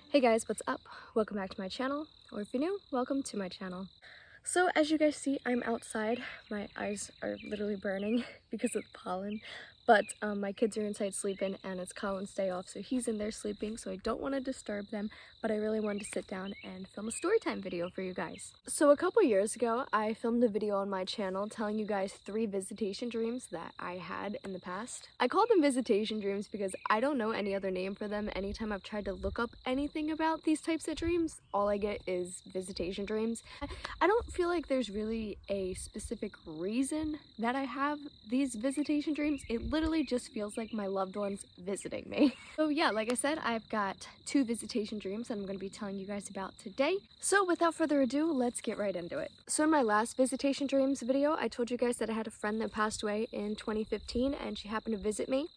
Hey guys, what's up? Welcome back to my channel, or if you're new, welcome to my channel. So as you guys see, I'm outside. My eyes are literally burning because of the pollen, but my kids are inside sleeping and it's Colin's day off, so he's in there sleeping, so I don't want to disturb them, but I really wanted to sit down and film a storytime video for you guys. So a couple years ago, I filmed a video on my channel telling you guys 3 visitation dreams that I had in the past. I called them visitation dreams because I don't know any other name for them. Anytime I've tried to look up anything about these types of dreams, all I get is visitation dreams. I don't feel like there's really a specific reason that I have these visitation dreams. It literally just feels like my loved ones visiting me. So yeah, like I said, I've got 2 visitation dreams that I'm going to be telling you guys about today. So without further ado, let's get right into it. So in my last visitation dreams video, I told you guys that I had a friend that passed away in 2015 and she happened to visit me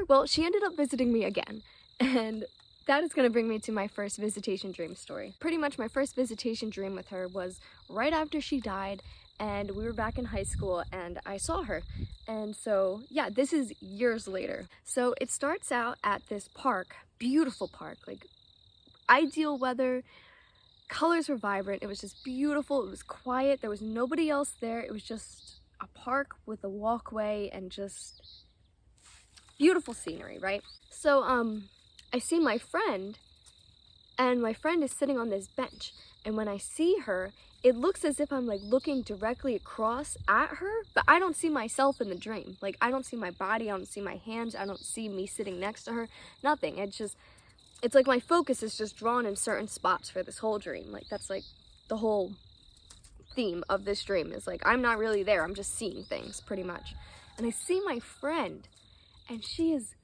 well, she ended up visiting me again. And that is going to bring me to my first visitation dream story. Pretty much my first visitation dream with her was right after she died, and we were back in high school and I saw her. And so yeah, this is years later. So it starts out at this park, beautiful park, like ideal weather, colors were vibrant, it was just beautiful, it was quiet, there was nobody else there, it was just a park with a walkway and just beautiful scenery, right? So I see my friend, and my friend is sitting on this bench, and when I see her, it looks as if I'm like looking directly across at her, but I don't see myself in the dream. Like, I don't see my body, I don't see my hands, I don't see me sitting next to her, nothing. It's like my focus is just drawn in certain spots for this whole dream. Like, that's like the whole theme of this dream is like, I'm not really there, I'm just seeing things pretty much. And I see my friend, and she is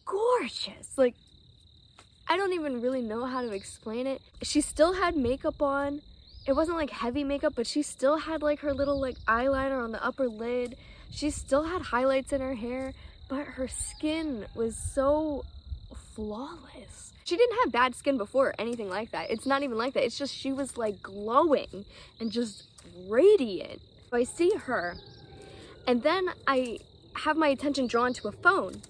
gorgeous. Like, I don't even really know how to explain it. She still had makeup on. It wasn't like heavy makeup, but she still had like her little like eyeliner on the upper lid. She still had highlights in her hair, but her skin was so flawless. She didn't have bad skin before or anything like that. It's not even like that. It's just she was like glowing and just radiant. So I see her, and then I have my attention drawn to a phone.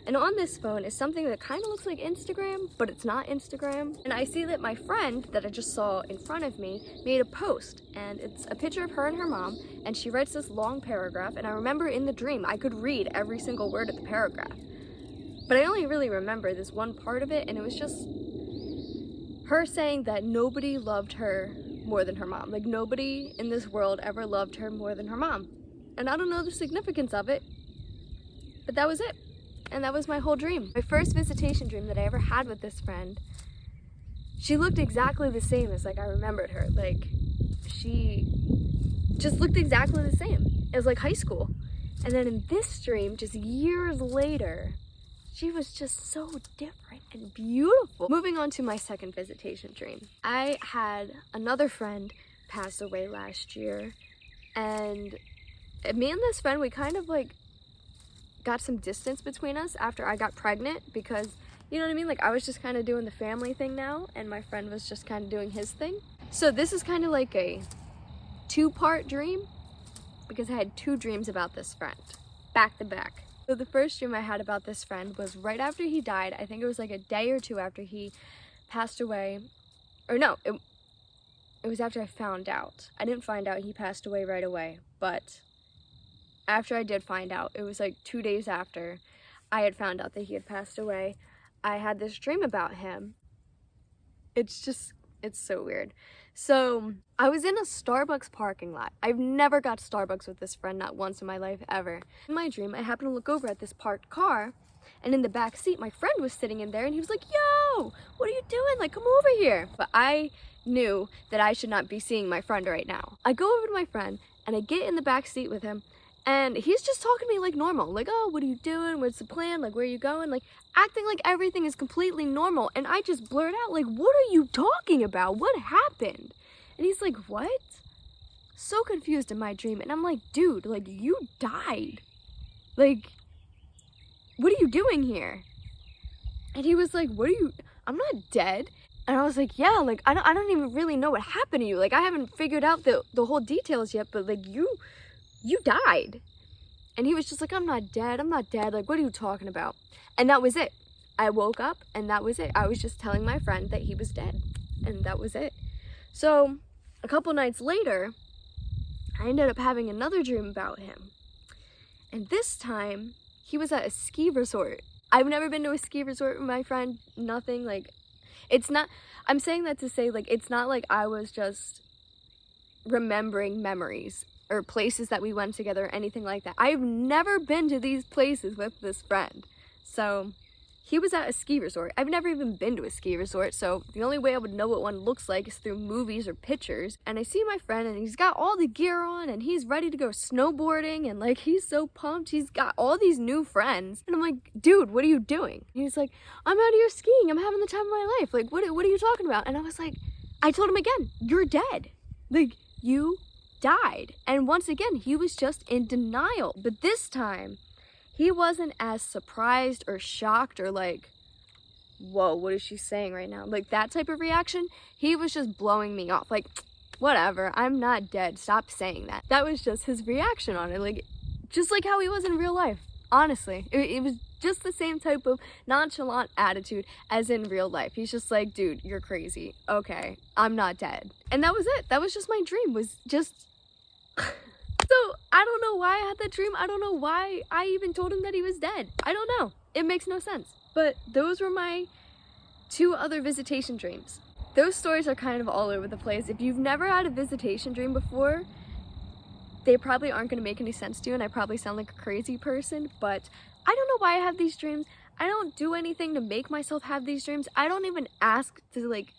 And on this phone is something that kind of looks like Instagram, but it's not Instagram. And I see that my friend that I just saw in front of me made a post, and it's a picture of her and her mom, and she writes this long paragraph, and I remember in the dream I could read every single word of the paragraph. But I only really remember this one part of it, and it was just her saying that nobody loved her more than her mom. Like, nobody in this world ever loved her more than her mom. And I don't know the significance of it, but that was it. And that was my whole dream. My first visitation dream that I ever had with this friend, she looked exactly the same as like I remembered her. Like, she just looked exactly the same as like high school. And then in this dream, just years later, she was just so different and beautiful. Moving on to my second visitation dream. I had another friend pass away last year, and me and this friend, we kind of like got some distance between us after I got pregnant, because, you know what I mean? Like, I was just kind of doing the family thing now, and my friend was just kind of doing his thing. So this is kind of like a 2-part dream, because I had 2 dreams about this friend, back to back. So the first dream I had about this friend was right after he died. I think it was like a day or 2 after he passed away. Or no, it was after I found out. I didn't find out he passed away right away, but after I did find out, it was like 2 days after I had found out that he had passed away, I had this dream about him. It's so weird. So I was in a Starbucks parking lot. I've never got Starbucks with this friend, not once in my life ever. In my dream, I happened to look over at this parked car, and in the back seat, my friend was sitting in there, and he was like, "Yo, what are you doing? Like, come over here." But I knew that I should not be seeing my friend right now. I go over to my friend, and I get in the back seat with him, and he's just talking to me like normal. Like, "Oh, what are you doing? What's the plan? Like, where are you going?" Like, acting like everything is completely normal. And I just blurt out, like, "What are you talking about? What happened?" And he's like, "What?" So confused in my dream. And I'm like, "Dude, like, you died. Like, what are you doing here?" And he was like, "I'm not dead." And I was like, "Yeah, like, I don't even really know what happened to you. Like, I haven't figured out the whole details yet, but like, you died." And he was just like, I'm not dead, like, what are you talking about?" And that was it. I woke up and that was it. I was just telling my friend that he was dead, and that was it. So a couple nights later, I ended up having another dream about him. And this time, he was at a ski resort. I've never been to a ski resort with my friend, nothing. Like, it's not, I'm saying that to say, like, it's not like I was just remembering memories or places that we went together or anything like that. I've never been to these places with this friend. So he was at a ski resort. I've never even been to a ski resort, so the only way I would know what one looks like is through movies or pictures. And I see my friend and he's got all the gear on and he's ready to go snowboarding and like he's so pumped. He's got all these new friends. And I'm like, dude, what are you doing? And he's like, I'm out here skiing. I'm having the time of my life. Like, what are you talking about? And I was like, I told him again, you're dead. Like, you died. And once again, he was just in denial. But this time, he wasn't as surprised or shocked or like, whoa, what is she saying right now? Like that type of reaction. He was just blowing me off. Like, whatever, I'm not dead. Stop saying that. That was just his reaction on it. Like, just like how he was in real life. Honestly, it was just the same type of nonchalant attitude as in real life. He's just like, dude, you're crazy. Okay, I'm not dead. And that was it. That was just my dream, was just... So, I don't know why I had that dream. I don't know why I even told him that he was dead. I don't know. It makes no sense. But those were my 2 other visitation dreams. Those stories are kind of all over the place. If you've never had a visitation dream before, they probably aren't going to make any sense to you, and I probably sound like a crazy person, but I don't know why I have these dreams. I don't do anything to make myself have these dreams. I don't even ask to, like,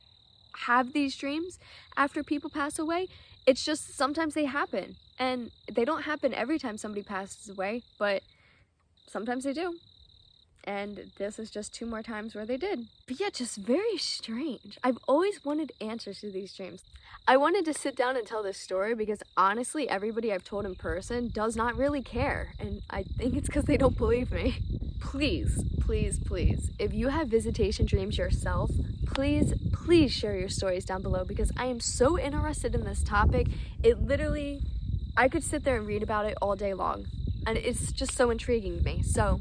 have these dreams after people pass away. It's just sometimes they happen. And they don't happen every time somebody passes away, but sometimes they do. And this is just 2 more times where they did. But yeah, just very strange. I've always wanted answers to these dreams. I wanted to sit down and tell this story because honestly, everybody I've told in person does not really care. And I think it's because they don't believe me. Please, please, please, if you have visitation dreams yourself, please share your stories down below because I am so interested in this topic. It literally... I could sit there and read about it all day long, and it's just so intriguing to me. So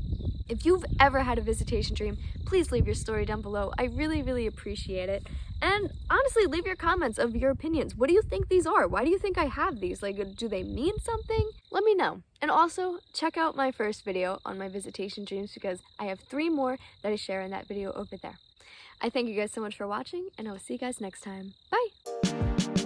if you've ever had a visitation dream, please leave your story down below. I really, really appreciate it. And honestly, leave your comments of your opinions. What do you think these are? Why do you think I have these? Like, do they mean something? Let me know. And also, check out my first video on my visitation dreams because I have 3 more that I share in that video over there. I thank you guys so much for watching, and I will see you guys next time. Bye!